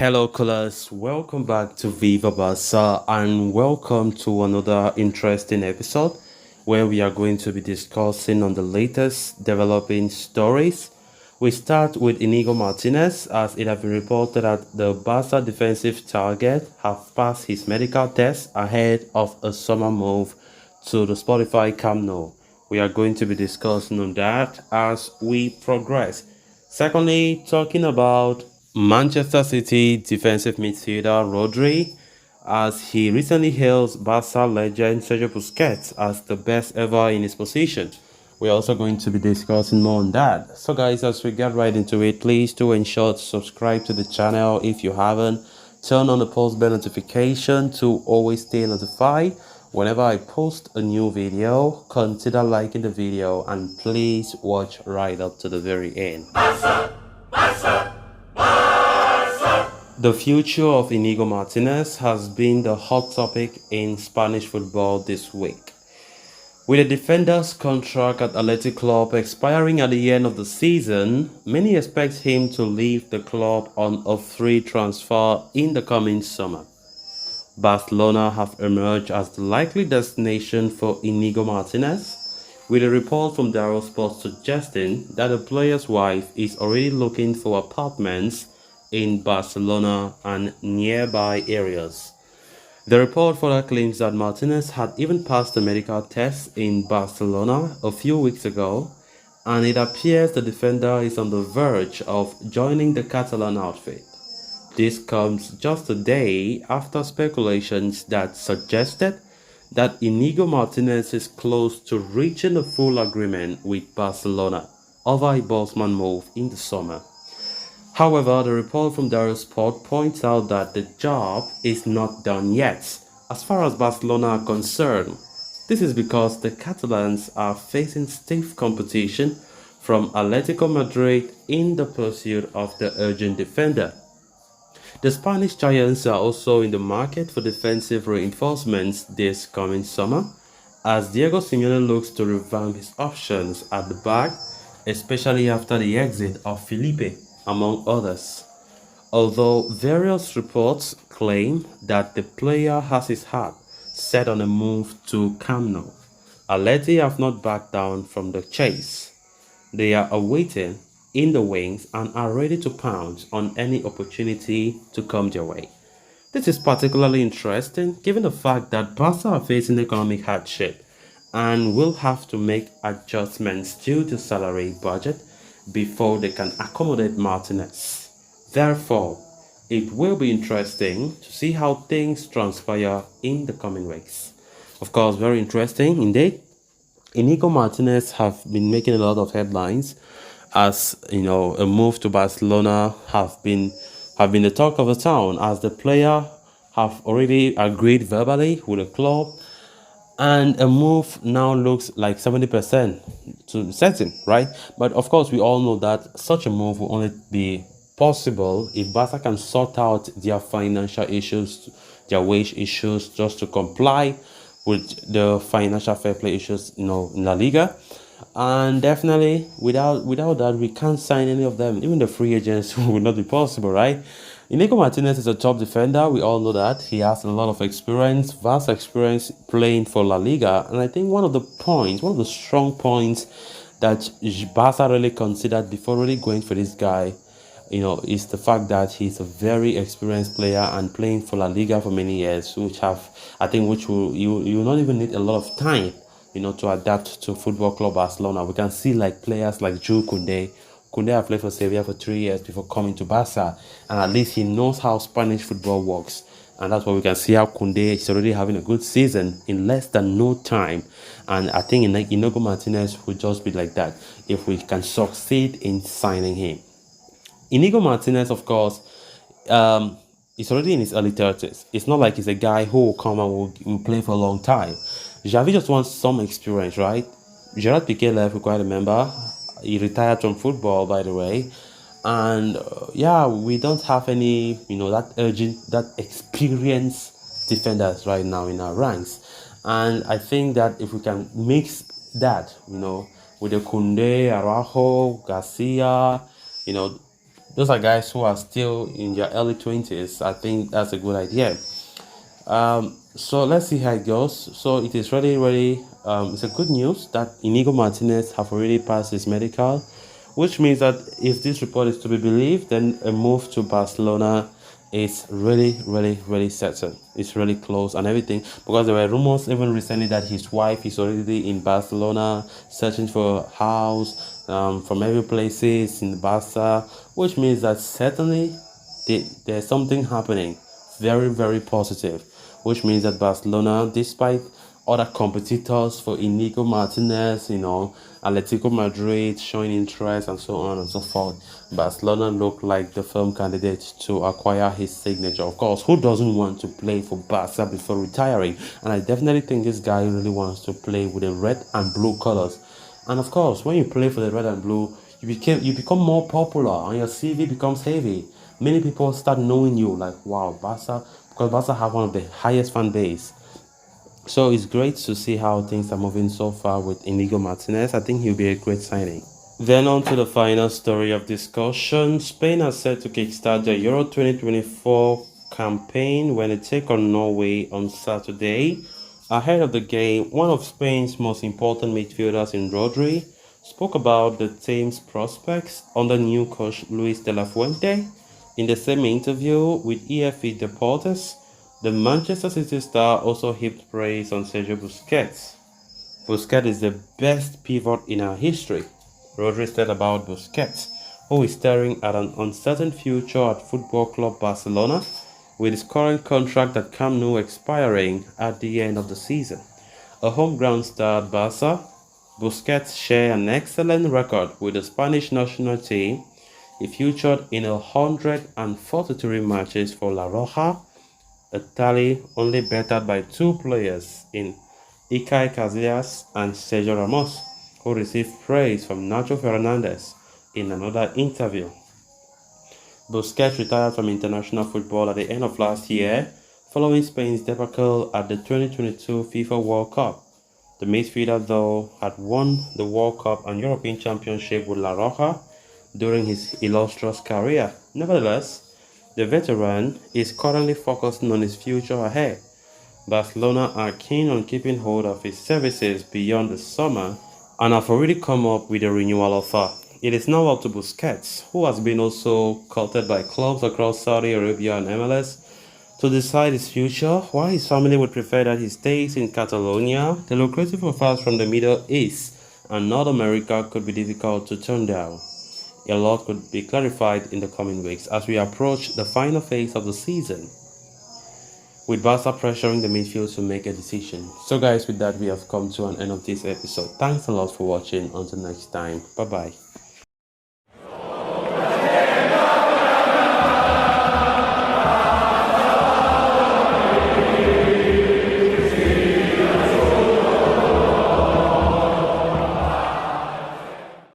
Hello, callers. Welcome back to Viva Barca and welcome to another interesting episode where we are going to be discussing on the latest developing stories. We start with Inigo Martinez as it has been reported that the Barca defensive target have passed his medical test ahead of a summer move to the Spotify Camp Nou. We are going to be discussing on that as we progress. Secondly, talking about Manchester City defensive midfielder Rodri, as he recently hails Barca legend Sergio Busquets as the best ever in his position. We're also going to be discussing more on that. So guys, as we get right into it, please do ensure to subscribe to the channel if you haven't. Turn on the post bell notification to always stay notified whenever I post a new video. Consider liking the video and please watch right up to the very end. The future of Inigo Martinez has been the hot topic in Spanish football this week. With the defender's contract at Athletic Club expiring at the end of the season, many expect him to leave the club on a free transfer in the coming summer. Barcelona have emerged as the likely destination for Inigo Martinez, with a report from Daryl Sports suggesting that the player's wife is already looking for apartments in Barcelona and nearby areas. The report further claims that Martinez had even passed a medical test in Barcelona a few weeks ago, and it appears the defender is on the verge of joining the Catalan outfit. This comes just a day after speculations that suggested that Inigo Martinez is close to reaching a full agreement with Barcelona over a Bosman move in the summer. However, the report from Daryl Sport points out that the job is not done yet, as far as Barcelona are concerned. This is because the Catalans are facing stiff competition from Atletico Madrid in the pursuit of the urgent defender. The Spanish Giants are also in the market for defensive reinforcements this coming summer, as Diego Simeone looks to revamp his options at the back, especially after the exit of Felipe, among others. Although various reports claim that the player has his heart set on a move to Camp Nou, Atleti have not backed down from the chase. They are awaiting in the wings and are ready to pounce on any opportunity to come their way. This is particularly interesting given the fact that Barca are facing economic hardship and will have to make adjustments due to salary budget before they can accommodate Martinez. Therefore, it will be interesting to see how things transpire in the coming weeks. Of course, very interesting indeed. Inigo Martinez have been making a lot of headlines as a move to Barcelona have been the talk of the town, as the player have already agreed verbally with the club, and a move now looks like 70% to certain, right? But of course, we all know that such a move will only be possible if Barca can sort out their financial issues, their wage issues, just to comply with the financial fair play issues, in La Liga. And definitely, without that, we can't sign any of them. Even the free agents would not be possible, right? Inigo Martinez is a top defender. We all know that. He has a lot of experience, vast experience playing for La Liga. And I think one of the strong points that Barca really considered before really going for this guy, is the fact that he's a very experienced player and playing for La Liga for many years, which will you will not even need a lot of time, to adapt to Football Club Barcelona. We can see like players like Jules Koundé. Koundé have played for Sevilla for 3 years before coming to Barca, and at least he knows how Spanish football works. And that's why we can see how Koundé is already having a good season in less than no time. And I think Inigo Martinez will just be like that if we can succeed in signing him. Inigo Martinez, of course, is already in his early 30s. It's not like he's a guy who will come and will play for a long time. Xavi just wants some experience, right? Gerard Piqué left, we quite remember. He retired from football, by the way. And we don't have any, that experienced defenders right now in our ranks. And I think that if we can mix that, with the Koundé, Araujo, Garcia, Those are guys who are still in their early 20s. I think that's a good idea. So let's see how it goes. So it is really, it's a good news that Inigo Martinez have already passed his medical, which means that if this report is to be believed, then a move to Barcelona is really certain. It's really close and everything, because there were rumors even recently that his wife is already in Barcelona searching for a house from every places in Barca, which means that certainly there's something happening very positive, which means that Barcelona, despite other competitors for Inigo Martinez, Atletico Madrid showing interest and so on and so forth, Barcelona look like the firm candidate to acquire his signature. Of course, who doesn't want to play for Barca before retiring? And I definitely think this guy really wants to play with the red and blue colors. And of course, when you play for the red and blue, you become more popular and your CV becomes heavy. Many people start knowing you like, wow, Barca, because Barca have one of the highest fan base. So it's great to see how things are moving so far with Inigo Martinez. I think he'll be a great signing. Then on to the final story of discussion. Spain are set to kickstart the Euro 2024 campaign when they take on Norway on Saturday. Ahead of the game, one of Spain's most important midfielders in Rodri spoke about the team's prospects under new coach Luis de la Fuente. In the same interview with EFE Deportes, the Manchester City star also heaped praise on Sergio Busquets. Busquets is the best pivot in our history, Rodri said about Busquets, who is staring at an uncertain future at Football Club Barcelona, with his current contract at Camp Nou expiring at the end of the season. A home ground star at Barca, Busquets shared an excellent record with the Spanish national team. He featured in 143 matches for La Roja, a tally only bettered by two players in Iker Casillas and Sergio Ramos, who received praise from Nacho Fernandez in another interview. Busquets retired from international football at the end of last year, following Spain's debacle at the 2022 FIFA World Cup. The midfielder, though, had won the World Cup and European Championship with La Roja during his illustrious career. Nevertheless, the veteran is currently focusing on his future ahead. Barcelona are keen on keeping hold of his services beyond the summer and have already come up with a renewal offer. It is now up to Busquets, who has been also courted by clubs across Saudi Arabia and MLS, to decide his future, while his family would prefer that he stays in Catalonia. The lucrative offers from the Middle East and North America could be difficult to turn down. A lot could be clarified in the coming weeks as we approach the final phase of the season, with Barca pressuring the midfield to make a decision. So guys, with that we have come to an end of this episode. Thanks a lot for watching. Until next time, bye bye.